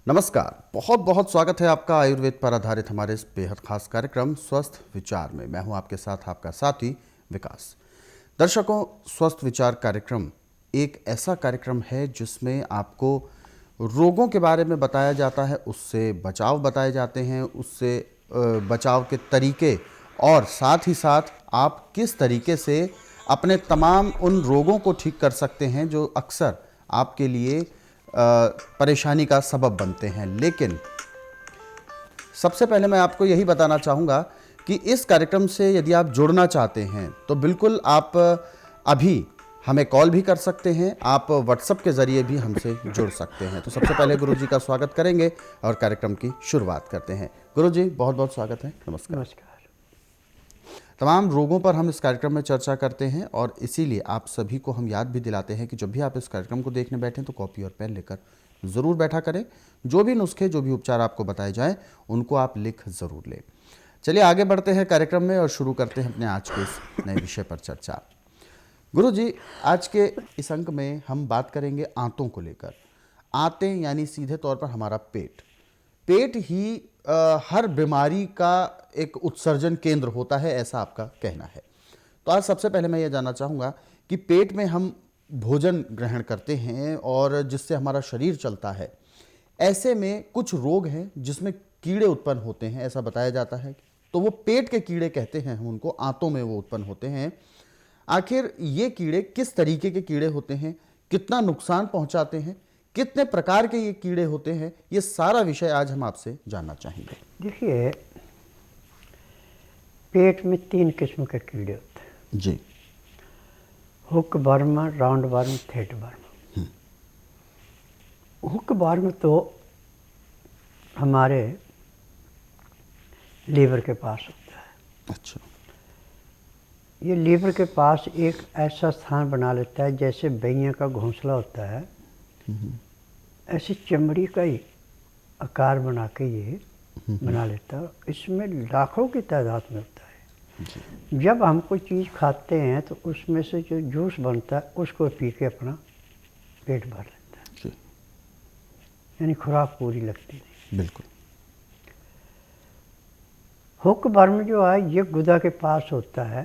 नमस्कार, बहुत बहुत स्वागत है आपका आयुर्वेद पर आधारित हमारे इस बेहद खास कार्यक्रम स्वस्थ विचार में। मैं हूं आपके साथ आपका साथी विकास। दर्शकों, स्वस्थ विचार कार्यक्रम एक ऐसा कार्यक्रम है जिसमें आपको रोगों के बारे में बताया जाता है, उससे बचाव बताए जाते हैं, उससे बचाव के तरीके और साथ ही साथ आप किस तरीके से अपने तमाम उन रोगों को ठीक कर सकते हैं जो अक्सर आपके लिए परेशानी का सबब बनते हैं। लेकिन सबसे पहले मैं आपको यही बताना चाहूँगा कि इस कार्यक्रम से यदि आप जुड़ना चाहते हैं तो बिल्कुल आप अभी हमें कॉल भी कर सकते हैं, आप व्हाट्सएप के ज़रिए भी हमसे जुड़ सकते हैं। तो सबसे पहले गुरुजी का स्वागत करेंगे और कार्यक्रम की शुरुआत करते हैं। गुरुजी, बहुत बहुत स्वागत है। नमस्कार। नमस्कार। तमाम रोगों पर हम इस कार्यक्रम में चर्चा करते हैं और इसीलिए आप सभी को हम याद भी दिलाते हैं कि जब भी आप इस कार्यक्रम को देखने बैठें तो कॉपी और पेन लेकर ज़रूर बैठा करें। जो भी नुस्खे, जो भी उपचार आपको बताए जाएं, उनको आप लिख ज़रूर लें। चलिए आगे बढ़ते हैं कार्यक्रम में और शुरू करते हैं अपने आज के इस नए विषय पर चर्चा। गुरु जी, आज के इस अंक में हम बात करेंगे आंतों को लेकर। आंतें यानी सीधे तौर पर हमारा पेट। पेट ही हर बीमारी का एक उत्सर्जन केंद्र होता है, ऐसा आपका कहना है। तो आज सबसे पहले मैं ये जानना चाहूँगा कि पेट में हम भोजन ग्रहण करते हैं और जिससे हमारा शरीर चलता है, ऐसे में कुछ रोग हैं जिसमें कीड़े उत्पन्न होते हैं, ऐसा बताया जाता है। तो वो पेट के कीड़े कहते हैं हम उनको, आंतों में वो उत्पन्न होते हैं। आखिर ये कीड़े किस तरीके के कीड़े होते हैं, कितना नुकसान पहुंचाते हैं, कितने प्रकार के ये कीड़े होते हैं, ये सारा विषय आज हम आपसे जानना चाहेंगे। देखिए, पेट में 3 किस्म के कीड़े होते हैं जी। Hook worm, round worm, thread worm. Hook worm तो हमारे लीवर के पास होता है। अच्छा। ये लीवर के पास एक ऐसा स्थान बना लेता है जैसे बैया का घोंसला होता है, ऐसी चमड़ी का ही आकार बना के ये बना लेता है। इसमें लाखों की तादाद में होता है। जब हम कोई चीज़ खाते हैं तो उसमें से जो जूस बनता है उसको पी के अपना पेट भर लेता है। जी। यानी खुराक पूरी लगती नहीं। बिल्कुल। हुक वर्म जो है ये गुदा के पास होता है,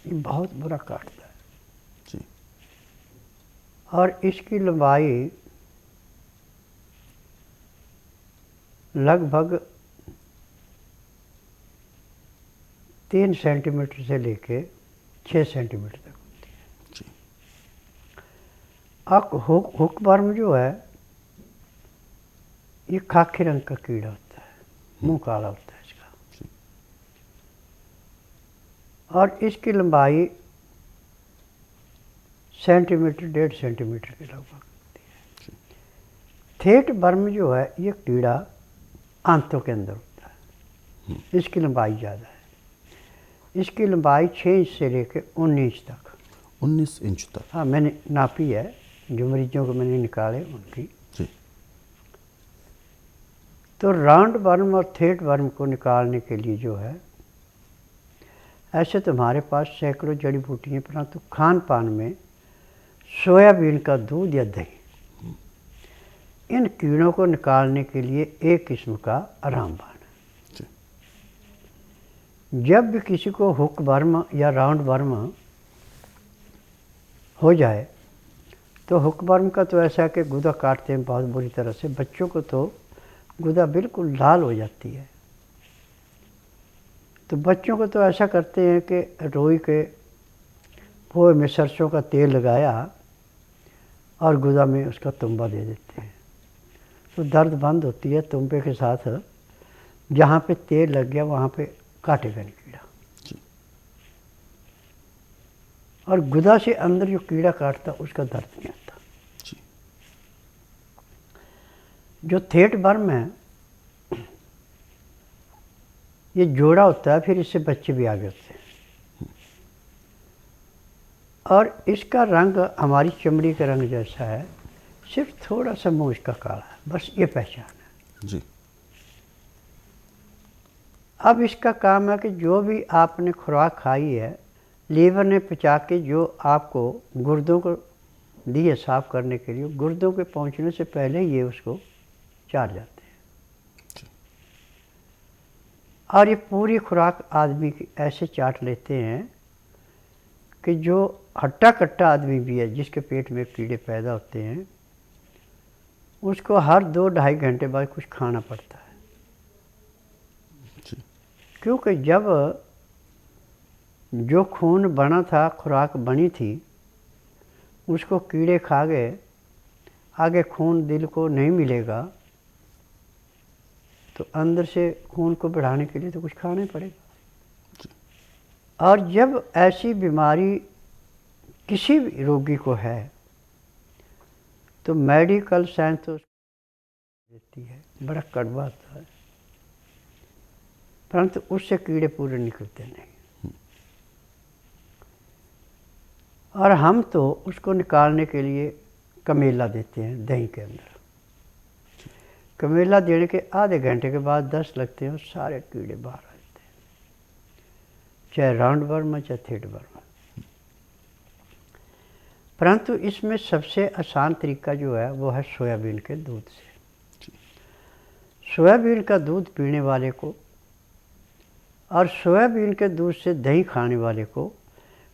ये बहुत बुरा काटता है। जी। और इसकी लंबाई लगभग 3 सेंटीमीटर से लेके 6 सेंटीमीटर तक होती है। जी। अब हुक वर्म जो है ये खाकी रंग का कीड़ा होता है, मुंह काला होता है इसका। जी। और इसकी लंबाई सेंटीमीटर, 1.5 सेंटीमीटर के लगभग होती है। थ्रेड वर्म जो है ये कीड़ा आंतों के अंदर होता है, इसकी लंबाई ज़्यादा है। इसकी लंबाई 6 इंच से लेकर 19 इंच तक। 19 इंच तक? हाँ, मैंने नापी है, जो मरीजों को मैंने निकाले उनकी। जी। तो राउंड वर्म और थ्रेड वर्म को निकालने के लिए जो है, ऐसे तो हमारे पास सैकड़ों जड़ी बूटियाँ, परंतु खान पान में सोयाबीन का दूध या दही, इन कीड़ों को निकालने के लिए एक किस्म का रामबाण है। जब भी किसी को हुक वर्म या राउंड वर्म हो जाए तो हुक वर्म का तो ऐसा है कि गुदा काटते हैं बहुत बुरी तरह से। बच्चों को तो गुदा बिल्कुल लाल हो जाती है। तो बच्चों को तो ऐसा करते हैं कि रोई के पोहे में सरसों का तेल लगाया और गुदा में उसका तुम्बा दे देते हैं, तो दर्द बंद होती है। तुम्बे के साथ जहाँ पे तेल लग गया वहाँ पे काटेगा नहीं कीड़ा। और गुदा से अंदर जो कीड़ा काटता उसका दर्द नहीं आता। जो थ्रेड वर्म है ये जोड़ा होता है, फिर इससे बच्चे भी आगे होते हैं। और इसका रंग हमारी चमड़ी के रंग जैसा है, सिर्फ थोड़ा सा मुँह इसका काला है, बस ये पहचान है। जी। अब इसका काम है कि जो भी आपने खुराक खाई है, लीवर ने पचा के जो आपको गुर्दों को दिए साफ करने के लिए, गुर्दों के पहुंचने से पहले ये उसको चाट जाते हैं। और ये पूरी खुराक आदमी की ऐसे चाट लेते हैं कि जो हट्टा कट्टा आदमी भी है, जिसके पेट में कीड़े पैदा होते हैं, उसको हर 2-2.5 घंटे बाद कुछ खाना पड़ता है। क्योंकि जब जो खून बना था, खुराक बनी थी, उसको कीड़े खा गए, आगे खून दिल को नहीं मिलेगा, तो अंदर से खून को बढ़ाने के लिए तो कुछ खाना ही पड़ेगा। और जब ऐसी बीमारी किसी भी रोगी को है तो मेडिकल साइंस तो देती है, बड़ा कड़वा होता है, परंतु उससे कीड़े पूरे निकलते नहीं। और हम तो उसको निकालने के लिए कमेला देते हैं दही के अंदर। कमेला देने के आधे घंटे के बाद 10 लगते हैं और सारे कीड़े बाहर आ जाते हैं, चाहे राउंड वर्म है चाहे थ्रेड वर्म है। परंतु इसमें सबसे आसान तरीका जो है वो है सोयाबीन के दूध से। सोयाबीन का दूध पीने वाले को और सोयाबीन के दूध से दही खाने वाले को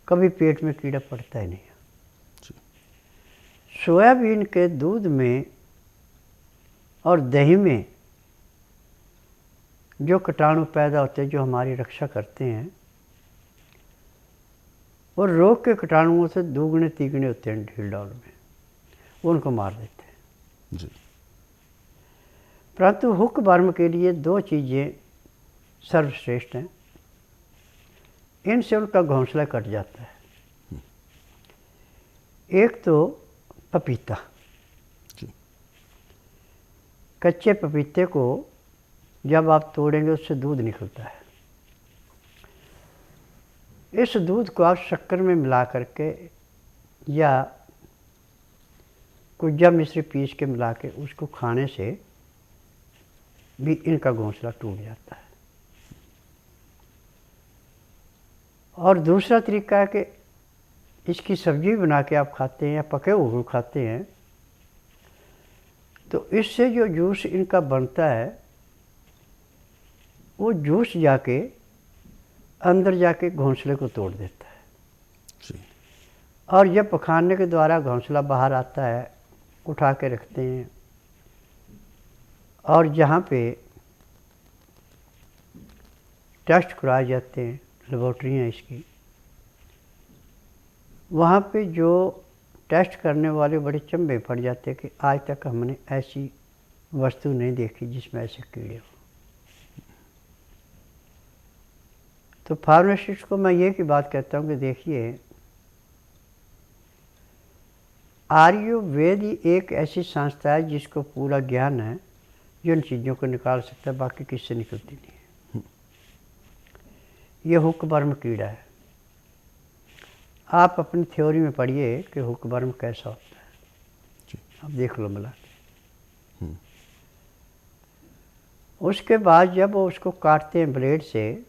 कभी पेट में कीड़ा पड़ता ही नहीं है। सोयाबीन के दूध में और दही में जो कीटाणु पैदा होते हैं, जो हमारी रक्षा करते हैं, और रोग के कीटाणुओं से दुगने तिगने होते हैं ढील डाल में, वो उनको मार देते हैं जी। परंतु हुक वर्म के लिए 2 चीज़ें सर्वश्रेष्ठ हैं, इनसे उनका घोंसला कट जाता है। एक तो पपीता, कच्चे पपीते को जब आप तोड़ेंगे उससे दूध निकलता है। इस दूध को आप शक्कर में मिला करके या कुज्जा मिश्री पीस के मिला के उसको खाने से भी इनका घोंसला टूट जाता है। और दूसरा तरीका है कि इसकी सब्जी बना के आप खाते हैं या पके हुए खाते हैं, तो इससे जो जूस इनका बनता है वो जूस जाके अंदर जाके घोंसले को तोड़ देता है जी। और जब पखाने के द्वारा घोंसला बाहर आता है, उठा के रखते हैं, और जहाँ पे टेस्ट कराए जाते हैं, लेबोरेटरी हैं इसकी, वहाँ पे जो टेस्ट करने वाले बड़े चंबे पड़ जाते हैं कि आज तक हमने ऐसी वस्तु नहीं देखी जिसमें ऐसे कीड़े हो। तो फार्मासिस्ट को मैं ये की बात कहता हूँ कि देखिए, आयुर्वेद ही एक ऐसी संस्था है जिसको पूरा ज्ञान है, जो इन चीज़ों को निकाल सकता है, बाकी किससे निकलती नहीं है। ये हुक वर्म कीड़ा है। आप अपनी थ्योरी में पढ़िए कि हुक वर्म कैसा होता है, आप देख लो मिला के। उसके बाद जब वो उसको काटते हैं ब्लेड से,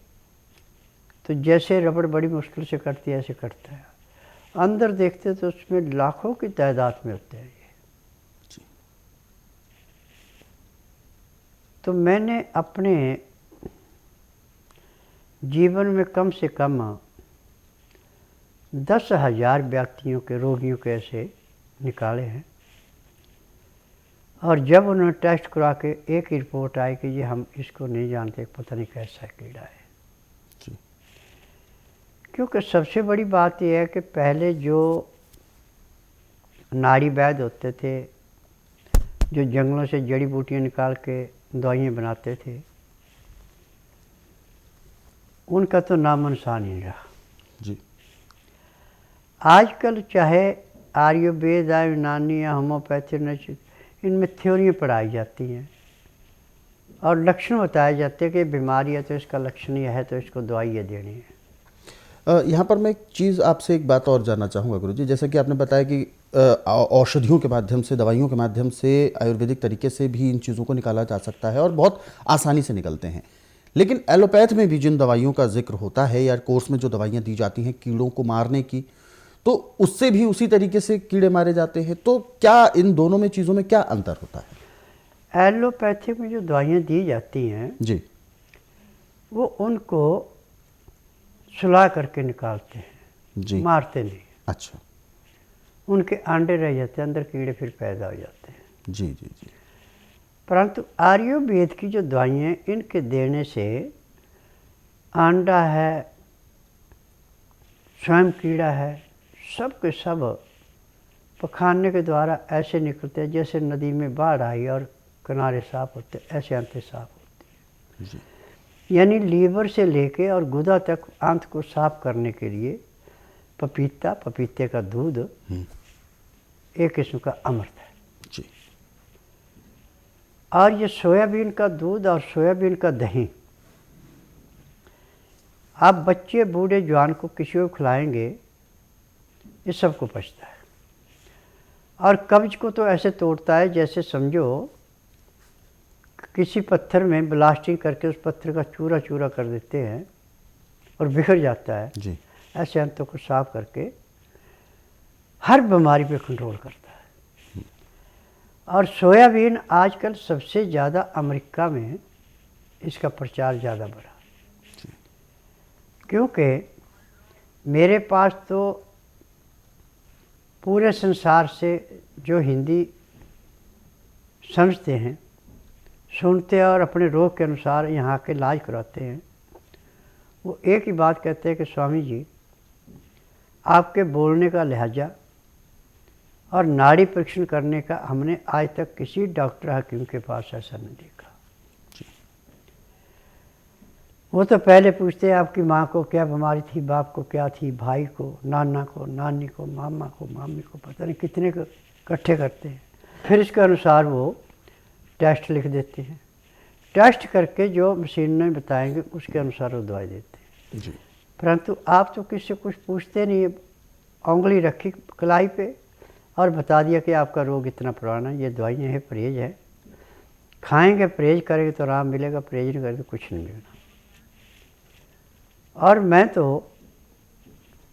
तो जैसे रबड़ बड़ी मुश्किल से कटती है ऐसे कटता है। अंदर देखते तो उसमें लाखों की तादाद में होते हैं ये। तो मैंने अपने जीवन में कम से कम 10,000 व्यक्तियों के, रोगियों के ऐसे निकाले हैं। और जब उन्होंने टेस्ट करा के एक ही रिपोर्ट आई कि ये हम इसको नहीं जानते, पता नहीं कैसा कीड़ा है। क्योंकि सबसे बड़ी बात यह है कि पहले जो नाड़ी वैद्य होते थे, जो जंगलों से जड़ी बूटियाँ निकाल के दवाइयाँ बनाते थे, उनका तो नामो निशान नहीं रहा जी। आजकल चाहे आयुर्वेद या यूनानी या होम्योपैथी, इनमें थ्योरियाँ पढ़ाई जाती हैं और लक्षण बताए जाते हैं कि बीमारी है तो इसका लक्षण यह है तो इसको दवाई ये देनी है। यहाँ पर मैं एक चीज़ आपसे एक बात और जानना चाहूँगा गुरुजी, जैसा कि आपने बताया कि औषधियों के माध्यम से, दवाइयों के माध्यम से, आयुर्वेदिक तरीके से भी इन चीज़ों को निकाला जा सकता है और बहुत आसानी से निकलते हैं। लेकिन एलोपैथ में भी जिन दवाइयों का जिक्र होता है या कोर्स में जो दवाइयाँ दी जाती हैं कीड़ों को मारने की, तो उससे भी उसी तरीके से कीड़े मारे जाते हैं। तो क्या इन दोनों में चीज़ों में क्या अंतर होता है? एलोपैथिक में जो दवाइयाँ दी जाती हैं जी। वो उनको सुला करके निकालते हैं, जी। मारते नहीं। अच्छा। उनके अंडे रह जाते हैं, अंदर कीड़े फिर पैदा हो जाते हैं। जी जी जी। परंतु आयुर्वेद की जो दवाइयाँ इनके देने से अंडा है, स्वयं कीड़ा है, सब के सब पखाने के द्वारा ऐसे निकलते हैं जैसे नदी में बाढ़ आई और किनारे साफ होते, ऐसे अंतें साफ होती हैं। जी। यानी लीवर से लेके और गुदा तक आंत को साफ करने के लिए पपीता, पपीते का दूध एक किस्म का अमृत है। जी। और ये सोयाबीन का दूध और सोयाबीन का दही आप बच्चे, बूढ़े, जवान को किसी को खिलाएंगे, ये सबको पचता है। और कब्ज को तो ऐसे तोड़ता है जैसे समझो किसी पत्थर में ब्लास्टिंग करके उस पत्थर का चूरा चूरा कर देते हैं और बिखर जाता है। जी। ऐसे अंतों को साफ करके हर बीमारी पे कंट्रोल करता है। और सोयाबीन आजकल सबसे ज़्यादा अमेरिका में इसका प्रचार ज़्यादा बढ़ा, क्योंकि मेरे पास तो पूरे संसार से जो हिंदी समझते हैं, सुनते हैं और अपने रोग के अनुसार यहाँ के इलाज कराते हैं, वो एक ही बात कहते हैं कि स्वामी जी आपके बोलने का लहजा और नाड़ी परीक्षण करने का हमने आज तक किसी डॉक्टर हकीम के पास ऐसा नहीं देखा। वो तो पहले पूछते हैं आपकी माँ को क्या बीमारी थी, बाप को क्या थी, भाई को, नाना को, नानी को, मामा को, मामी को, पता नहीं कितने को इकट्ठे करते हैं। फिर इसके अनुसार वो टेस्ट लिख देते हैं। टेस्ट करके जो मशीन में बताएंगे उसके अनुसार वो दवाई देते हैं। जी। परंतु आप तो किसी से कुछ पूछते नहीं, उंगली रखी कलाई पे और बता दिया कि आपका रोग इतना पुराना है, ये दवाइयाँ हैं, परहेज है, खाएंगे, परहेज करेंगे तो आराम मिलेगा, परहेज नहीं करेंगे तो कुछ नहीं मिलेगा। और मैं तो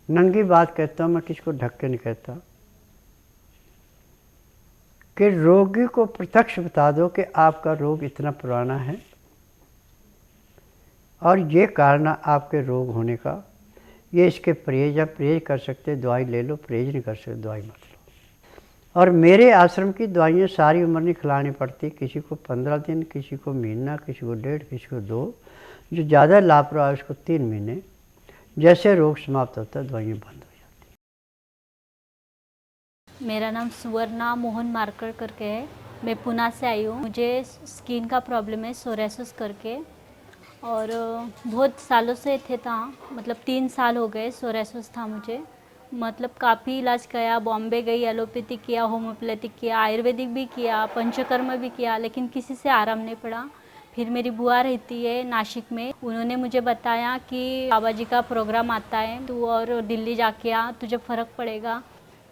नंगी बात कहता हूँ, मैं किसी को ढक के नहीं कहता, कि रोगी को प्रत्यक्ष बता दो कि आपका रोग इतना पुराना है और ये कारण आपके रोग होने का, ये इसके परहेज, आप परहेज कर सकते दवाई ले लो, परहेज नहीं कर सकते दवाई मत लो। और मेरे आश्रम की दवाइयाँ सारी उम्र नहीं खिलानी पड़ती, किसी को 15 दिन, किसी को महीना, किसी को 1.5, किसी को 2, जो ज़्यादा लापरवाह है उसको 3 महीने। जैसे रोग समाप्त होता है दवाइयाँ बंद हो जाती हैं। मेरा नाम सुवर्णा मोहन मार्कर करके है, मैं पुणे से आई हूँ। मुझे स्किन का प्रॉब्लम है, सोरेसिस करके, और बहुत सालों से थे था, मतलब 3 साल हो गए सोरेसिस था मुझे। मतलब काफ़ी इलाज किया, बॉम्बे गई, एलोपैथिक किया, होम्योपैथिक किया, आयुर्वेदिक भी किया, पंचकर्म भी किया, लेकिन किसी से आराम नहीं पड़ा। फिर मेरी बुआ रहती है नासिक में, उन्होंने मुझे बताया कि बाबा जी का प्रोग्राम आता है, तू और दिल्ली जाके आ, तुझे फ़र्क पड़ेगा।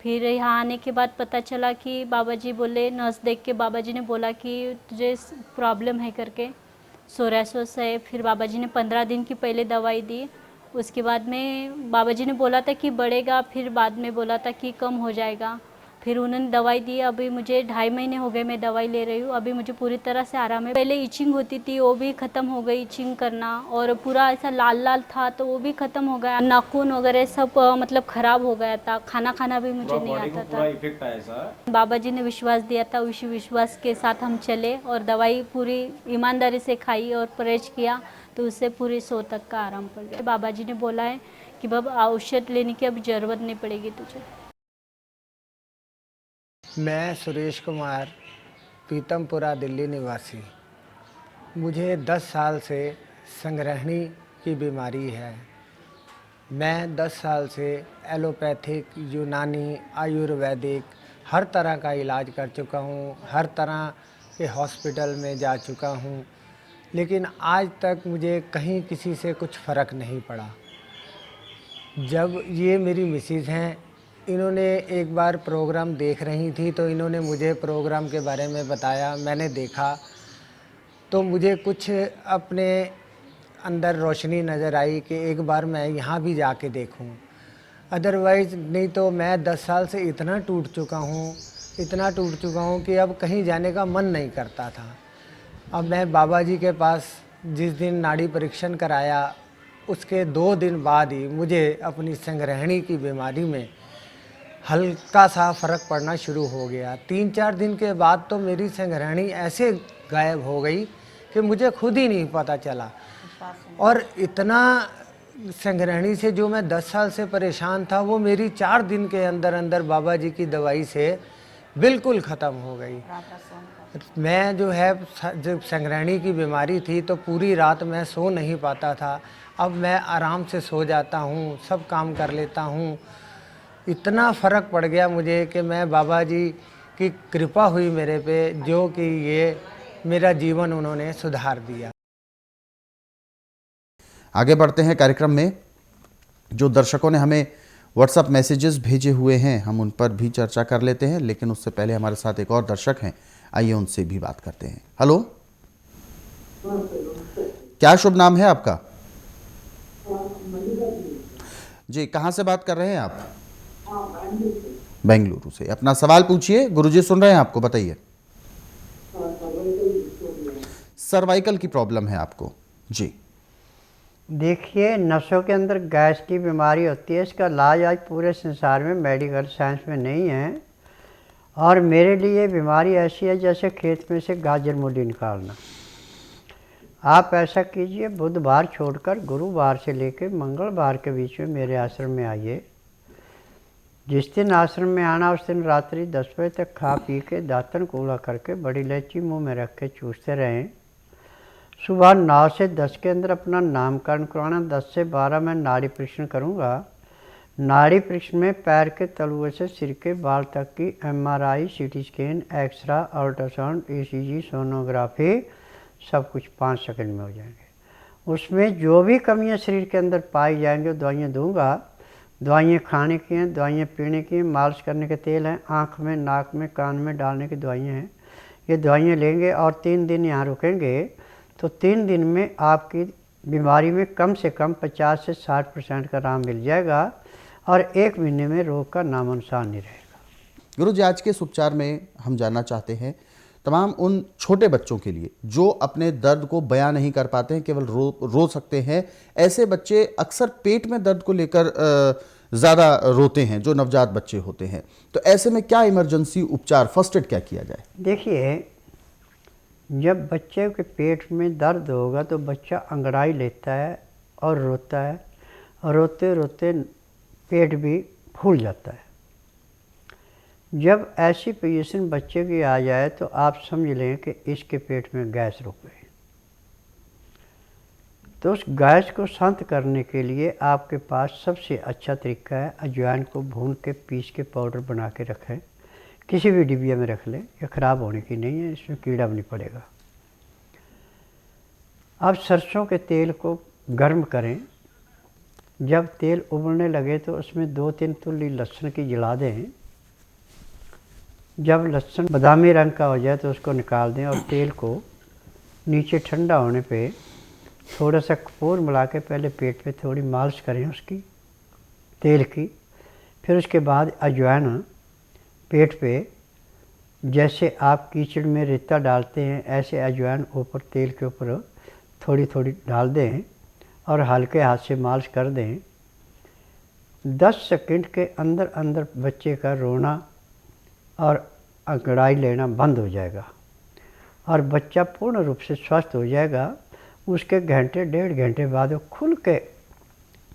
फिर यहाँ आने के बाद पता चला कि बाबा जी बोले, नर्स देख के बाबा जी ने बोला कि तुझे प्रॉब्लम है करके, सोरेसिस है। फिर बाबा जी ने 15 दिन की पहले दवाई दी, उसके बाद में बाबा जी ने बोला था कि बढ़ेगा, फिर बाद में बोला था कि कम हो जाएगा। फिर उन्होंने दवाई दी, अभी मुझे 2.5 महीने हो गए मैं दवाई ले रही हूँ, अभी मुझे पूरी तरह से आराम है। पहले इचिंग होती थी वो भी ख़त्म हो गई, इचिंग करना, और पूरा ऐसा लाल लाल था तो वो भी ख़त्म हो गया, नाखून वगैरह सब मतलब ख़राब हो गया था, खाना खाना भी मुझे नहीं आता था। बाबा जी ने विश्वास दिया था, उसी विश्वास के साथ हम चले और दवाई पूरी ईमानदारी से खाई और परहेज किया, तो उससे पूरी 100 तक का आराम पड़ गया। बाबा जी ने बोला है कि बाबा औषध लेने की अब ज़रूरत नहीं पड़ेगी तुझे। मैं सुरेश कुमार, पीतमपुरा, दिल्ली निवासी। मुझे 10 साल से संग्रहणी की बीमारी है। मैं 10 साल से एलोपैथिक, यूनानी, आयुर्वेदिक हर तरह का इलाज कर चुका हूँ, हर तरह के हॉस्पिटल में जा चुका हूँ, लेकिन आज तक मुझे कहीं किसी से कुछ फ़र्क नहीं पड़ा। जब ये मेरी मिसेज़ हैं, इन्होंने एक बार प्रोग्राम देख रही थी तो इन्होंने मुझे प्रोग्राम के बारे में बताया, मैंने देखा तो मुझे कुछ अपने अंदर रोशनी नज़र आई कि एक बार मैं यहाँ भी जाके देखूँ। अदरवाइज़ नहीं तो मैं 10 साल से इतना टूट चुका हूँ इतना टूट चुका हूँ कि अब कहीं जाने का मन नहीं करता था। अब मैं बाबा जी के पास जिस दिन नाड़ी परीक्षण कराया उसके 2 दिन बाद ही मुझे अपनी संग्रहणी की बीमारी में हल्का सा फ़र्क पड़ना शुरू हो गया। 3-4 दिन के बाद तो मेरी संग्रहणी ऐसे गायब हो गई कि मुझे खुद ही नहीं पता चला। और इतना संग्रहणी से जो मैं 10 साल से परेशान था वो मेरी 4 दिन के अंदर अंदर बाबा जी की दवाई से बिल्कुल ख़त्म हो गई। मैं जो है जब संग्रहणी की बीमारी थी तो पूरी रात मैं सो नहीं पाता था। अब मैं आराम से सो जाता हूँ, सब काम कर लेता हूँ। इतना फ़र्क पड़ गया मुझे कि मैं बाबा जी की कृपा हुई मेरे पे, जो कि ये मेरा जीवन उन्होंने सुधार दिया। आगे बढ़ते हैं कार्यक्रम में। जो दर्शकों ने हमें व्हाट्सएप मैसेजेस भेजे हुए हैं हम उन पर भी चर्चा कर लेते हैं, लेकिन उससे पहले हमारे साथ एक और दर्शक हैं, आइए उनसे भी बात करते हैं। हेलो, क्या शुभ नाम है आपका? जी, कहाँ से बात कर रहे हैं आप? बेंगलुरु से। अपना सवाल पूछिए, गुरुजी सुन रहे हैं आपको, बताइए। सर्वाइकल की प्रॉब्लम है आपको? जी। देखिए, नसों के अंदर गैस की बीमारी होती है। इसका इलाज आज पूरे संसार में मेडिकल साइंस में नहीं है। और मेरे लिए बीमारी ऐसी है जैसे खेत में से गाजर मूली निकालना। आप ऐसा कीजिए, बुधवार छोड़कर गुरुवार से लेकर मंगलवार के बीच में मेरे आश्रम में आइए। जिस दिन आश्रम में आना उस दिन रात्रि 10 बजे तक खा पी के दातन कूड़ा करके बड़ी इलायची मुंह में रख के चूसते रहें। सुबह 9 से 10 के अंदर अपना नामकरण करवाना। 10 से 12 मैं नाड़ी परीक्षण करूँगा। नाड़ी परीक्षण में पैर के तलुए से सिर के बाल तक की MRI, CT scan, X-ray, ultrasound, ECG, sonography सब कुछ 5 सेकंड में हो जाएंगे। उसमें जो भी कमियां शरीर के अंदर पाई जाएंगी दवाइयाँ दूंगा। दवाइयाँ खाने की हैं, दवाइयाँ पीने की हैं, मालिश करने के तेल हैं, आँख में, नाक में, कान में डालने की दवाइयाँ हैं। ये दवाइयाँ लेंगे और 3 दिन यहाँ रुकेंगे तो 3 दिन में आपकी बीमारी में कम से कम 50 से 60% का आराम मिल जाएगा और 1 महीने में रोग का नामो निशान नहीं रहेगा। गुरु जी, आज के इस उपचार में हम जानना चाहते हैं तमाम उन छोटे बच्चों के लिए जो अपने दर्द को बयां नहीं कर पाते हैं, केवल रो सकते हैं। ऐसे बच्चे अक्सर पेट में दर्द को लेकर ज़्यादा रोते हैं, जो नवजात बच्चे होते हैं। तो ऐसे में क्या इमरजेंसी उपचार, फर्स्ट एड क्या किया जाए? देखिए, जब बच्चे के पेट में दर्द होगा तो बच्चा अंगड़ाई लेता है और रोता है, और रोते रोते पेट भी फूल जाता है। जब ऐसी पोजीशन बच्चे की आ जाए तो आप समझ लें कि इसके पेट में गैस रुक गई। तो उस गैस को शांत करने के लिए आपके पास सबसे अच्छा तरीका है, अजवाइन को भून के पीस के पाउडर बना के रखें। किसी भी डिबिया में रख लें, ये ख़राब होने की नहीं है, इसमें कीड़ा भी नहीं पड़ेगा। अब सरसों के तेल को गर्म करें। जब तेल उबलने लगे तो उसमें 2-3 तुल्ली लहसुन की जला दें। जब लहसुन बादामी रंग का हो जाए तो उसको निकाल दें और तेल को नीचे ठंडा होने पे थोड़ा सा कपूर मिला के पहले पेट पे थोड़ी मालिश करें उसकी, तेल की। फिर उसके बाद अजवाइन पेट पे, जैसे आप कीचड़ में रेता डालते हैं ऐसे अजवाइन ऊपर तेल के ऊपर थोड़ी थोड़ी डाल दें और हल्के हाथ से मालिश कर दें। 10 सेकंड के अंदर अंदर बच्चे का रोना और अंगड़ाई लेना बंद हो जाएगा और बच्चा पूर्ण रूप से स्वस्थ हो जाएगा। उसके घंटे 1.5 घंटे बाद वो खुल के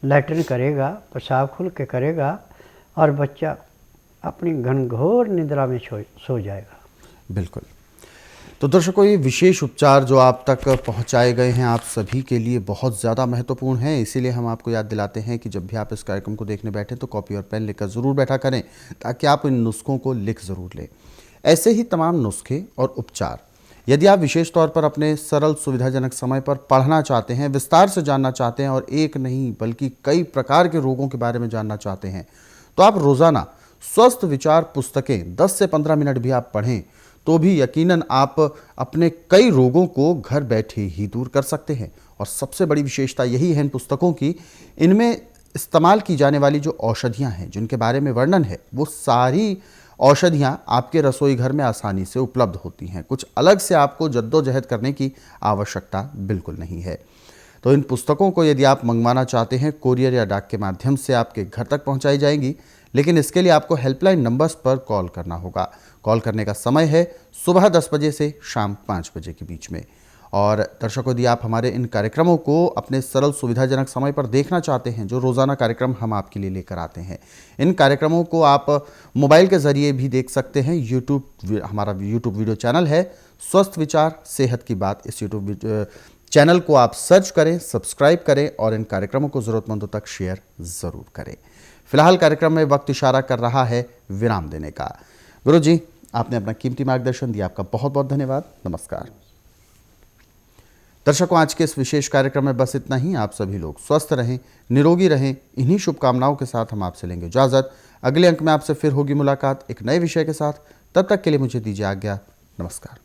लैट्रिन करेगा, पेशाब खुल के करेगा और बच्चा अपनी घनघोर निद्रा में सो जाएगा। बिल्कुल। तो दर्शकों, ये विशेष उपचार जो आप तक पहुंचाए गए हैं आप सभी के लिए बहुत ज़्यादा महत्वपूर्ण हैं। इसीलिए हम आपको याद दिलाते हैं कि जब भी आप इस कार्यक्रम को देखने बैठें तो कॉपी और पेन लेकर ज़रूर बैठा करें, ताकि आप इन नुस्खों को लिख ज़रूर लें। ऐसे ही तमाम नुस्खे और उपचार यदि आप विशेष तौर पर अपने सरल सुविधाजनक समय पर पढ़ना चाहते हैं, विस्तार से जानना चाहते हैं और एक नहीं बल्कि कई प्रकार के रोगों के बारे में जानना चाहते हैं, तो आप रोज़ाना स्वस्थ विचार पुस्तकें 10 से 15 मिनट भी आप पढ़ें तो भी यकीनन आप अपने कई रोगों को घर बैठे ही दूर कर सकते हैं। और सबसे बड़ी विशेषता यही है इन पुस्तकों की, इनमें इस्तेमाल की जाने वाली जो औषधियां हैं जिनके बारे में वर्णन है वो सारी औषधियाँ आपके रसोई घर में आसानी से उपलब्ध होती हैं। कुछ अलग से आपको जद्दोजहद करने की आवश्यकता बिल्कुल नहीं है। तो इन पुस्तकों को यदि आप मंगवाना चाहते हैं, कोरियर या डाक के माध्यम से आपके घर तक पहुंचाई जाएंगी, लेकिन इसके लिए आपको हेल्पलाइन नंबर्स पर कॉल करना होगा। कॉल करने का समय है सुबह 10 बजे से शाम 5 बजे के बीच में। और दर्शकों, यदि आप हमारे इन कार्यक्रमों को अपने सरल सुविधाजनक समय पर देखना चाहते हैं, जो रोज़ाना कार्यक्रम हम आपके लिए लेकर आते हैं, इन कार्यक्रमों को आप मोबाइल के ज़रिए भी देख सकते हैं। हमारा यूट्यूब वीडियो चैनल है स्वस्थ विचार सेहत की बात। इस यूट्यूब चैनल को आप सर्च करें, सब्सक्राइब करें और इन कार्यक्रमों को ज़रूरतमंदों तक शेयर ज़रूर करें। फिलहाल कार्यक्रम में वक्त इशारा कर रहा है विराम देने का। गुरु जी, आपने अपना कीमती मार्गदर्शन दिया, आपका बहुत बहुत धन्यवाद। नमस्कार। दर्शकों, आज के इस विशेष कार्यक्रम में बस इतना ही। आप सभी लोग स्वस्थ रहें, निरोगी रहें, इन्हीं शुभकामनाओं के साथ हम आपसे लेंगे इजाज़त। अगले अंक में आपसे फिर होगी मुलाकात एक नए विषय के साथ। तब तक के लिए मुझे दीजिए आज्ञा। नमस्कार।